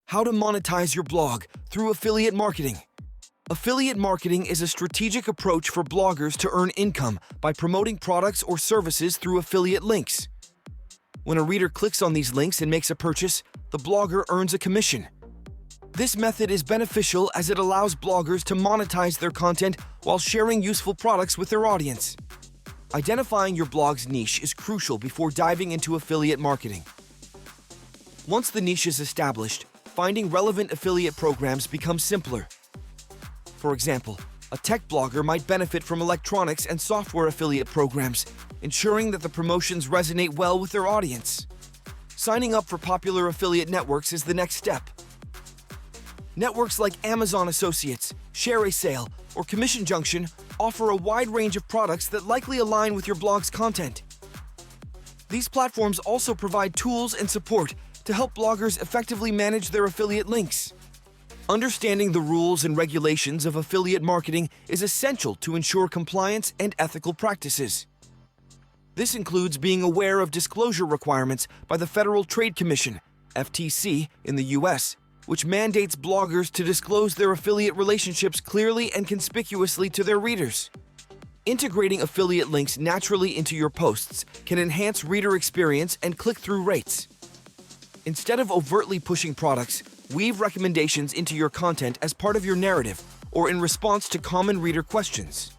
How to monetize your blog through affiliate marketing. Affiliate marketing is a strategic approach for bloggers to earn income by promoting products or services through affiliate links. When a reader clicks on these links and makes a purchase, the blogger earns a commission. This method is beneficial as it allows bloggers to monetize their content while sharing useful products with their audience. Identifying your blog's niche is crucial before diving into affiliate marketing. Once the niche is established, finding relevant affiliate programs becomes simpler. For example, a tech blogger might benefit from electronics and software affiliate programs, ensuring that the promotions resonate well with their audience. Signing up for popular affiliate networks is the next step. Networks like Amazon Associates, Share a Sale, or Commission Junction offer a wide range of products that likely align with your blog's content. These platforms also provide tools and support to help bloggers effectively manage their affiliate links. Understanding the rules and regulations of affiliate marketing is essential to ensure compliance and ethical practices. This includes being aware of disclosure requirements by the Federal Trade Commission, FTC, in the US, which mandates bloggers to disclose their affiliate relationships clearly and conspicuously to their readers. Integrating affiliate links naturally into your posts can enhance reader experience and click-through rates. Instead of overtly pushing products, weave recommendations into your content as part of your narrative or in response to common reader questions.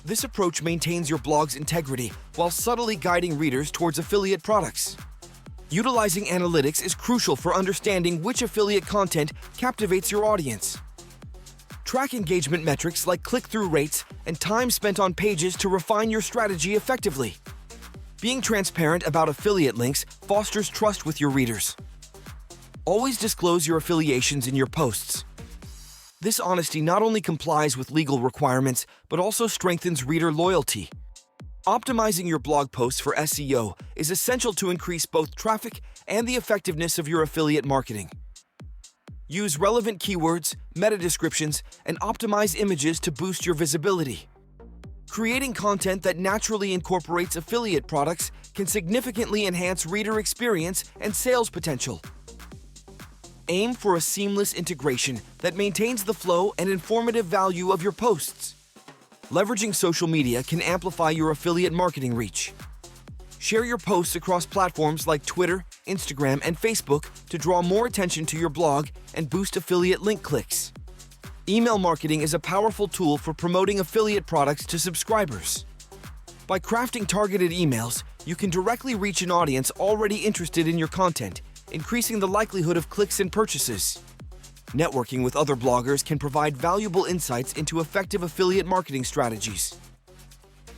This approach maintains your blog's integrity while subtly guiding readers towards affiliate products. Utilizing analytics is crucial for understanding which affiliate content captivates your audience. Track engagement metrics like click-through rates and time spent on pages to refine your strategy effectively. Being transparent about affiliate links fosters trust with your readers. Always disclose your affiliations in your posts. This honesty not only complies with legal requirements, but also strengthens reader loyalty. Optimizing your blog posts for SEO is essential to increase both traffic and the effectiveness of your affiliate marketing. Use relevant keywords, meta descriptions, and optimize images to boost your visibility. Creating content that naturally incorporates affiliate products can significantly enhance reader experience and sales potential. Aim for a seamless integration that maintains the flow and informative value of your posts. Leveraging social media can amplify your affiliate marketing reach. Share your posts across platforms like Twitter, Instagram, and Facebook to draw more attention to your blog and boost affiliate link clicks. Email marketing is a powerful tool for promoting affiliate products to subscribers. By crafting targeted emails, you can directly reach an audience already interested in your content, increasing the likelihood of clicks and purchases. Networking with other bloggers can provide valuable insights into effective affiliate marketing strategies.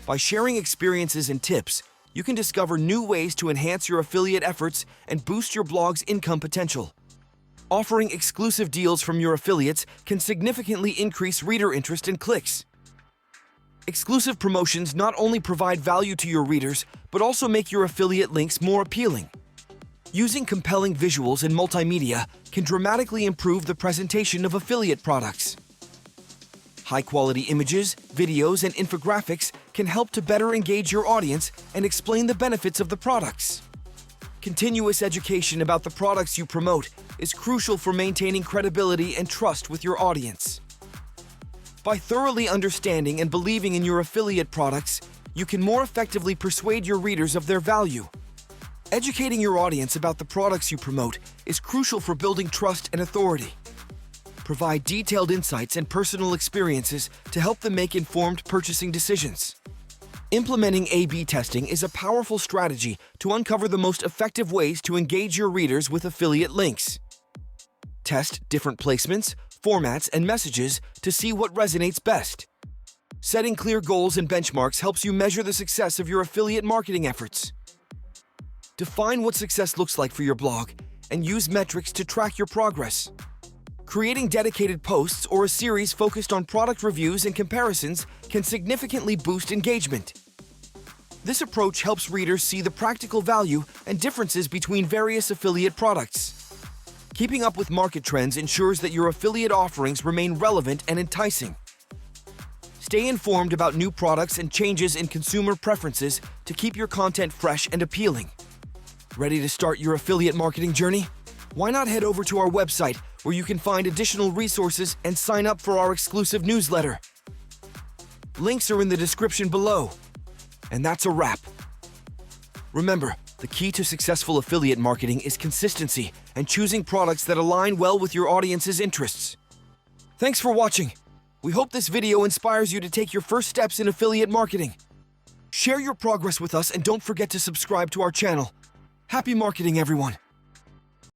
By sharing experiences and tips, you can discover new ways to enhance your affiliate efforts and boost your blog's income potential. Offering exclusive deals from your affiliates can significantly increase reader interest and clicks. Exclusive promotions not only provide value to your readers, but also make your affiliate links more appealing. Using compelling visuals and multimedia can dramatically improve the presentation of affiliate products. High-quality images, videos, and infographics can help to better engage your audience and explain the benefits of the products. Continuous education about the products you promote is crucial for maintaining credibility and trust with your audience. By thoroughly understanding and believing in your affiliate products, you can more effectively persuade your readers of their value. Educating your audience about the products you promote is crucial for building trust and authority. Provide detailed insights and personal experiences to help them make informed purchasing decisions. Implementing A/B testing is a powerful strategy to uncover the most effective ways to engage your readers with affiliate links. Test different placements, formats, and messages to see what resonates best. Setting clear goals and benchmarks helps you measure the success of your affiliate marketing efforts. Define what success looks like for your blog and use metrics to track your progress. Creating dedicated posts or a series focused on product reviews and comparisons can significantly boost engagement. This approach helps readers see the practical value and differences between various affiliate products. Keeping up with market trends ensures that your affiliate offerings remain relevant and enticing. Stay informed about new products and changes in consumer preferences to keep your content fresh and appealing. Ready to start your affiliate marketing journey? Why not head over to our website where you can find additional resources and sign up for our exclusive newsletter? Links are in the description below. And that's a wrap. Remember, the key to successful affiliate marketing is consistency and choosing products that align well with your audience's interests. Thanks for watching. We hope this video inspires you to take your first steps in affiliate marketing. Share your progress with us and don't forget to subscribe to our channel. Happy marketing, everyone!